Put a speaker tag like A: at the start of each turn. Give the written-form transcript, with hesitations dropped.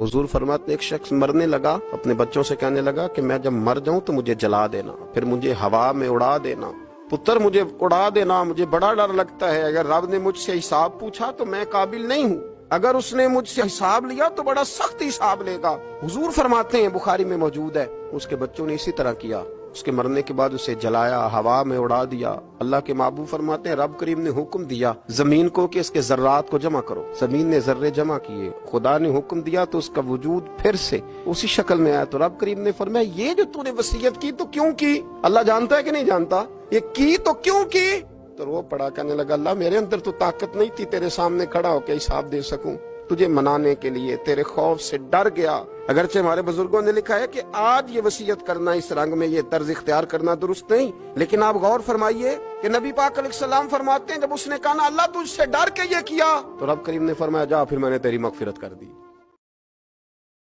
A: हुजूर फरमाते हैं, एक शख्स मरने लगा, अपने बच्चों से कहने लगा कि मैं जब मर जाऊं तो मुझे जला देना, फिर मुझे हवा में उड़ा देना। पुत्र मुझे उड़ा देना, मुझे बड़ा डर लगता है, अगर रब ने मुझसे हिसाब पूछा तो मैं काबिल नहीं हूँ, अगर उसने मुझसे हिसाब लिया तो बड़ा सख्त हिसाब लेगा। हुजूर फरमाते हैं, बुखारी में मौजूद है, उसके बच्चों ने इसी तरह किया। उसके मरने के बाद उसे जलाया, हवा में उड़ा दिया। अल्लाह के महबूब फरमाते हैं, रब करीम ने हुक्म दिया जमीन को कि इसके जर्रात को जमा करो। जमीन ने जर्रे जमा किए, खुदा ने हुक्म दिया तो उसका वजूद फिर से उसी शक्ल में आया। तो रब करीम ने फरमाया, ये जो तूने वसीयत की तो क्यों की? अल्लाह जानता है कि नहीं जानता? ये की तो क्यों की? तो रो पड़ा, कहने लगा, अल्लाह मेरे अंदर तो ताकत नहीं थी तेरे सामने खड़ा होकर हिसाब दे सकूं, तुझे मनाने के लिए तेरे खौफ से डर गया। अगरचे हमारे बुजुर्गों ने लिखा है कि आज ये वसीयत करना, इस रंग में ये तर्ज इख्तियार करना दुरुस्त नहीं, लेकिन आप गौर फरमाइए कि नबी पाक अलैहिस्सलाम फरमाते हैं, जब उसने कहा ना अल्लाह तुझसे डर के ये किया, तो रब करीम ने फरमाया, जा फिर मैंने तेरी मगफिरत कर दी।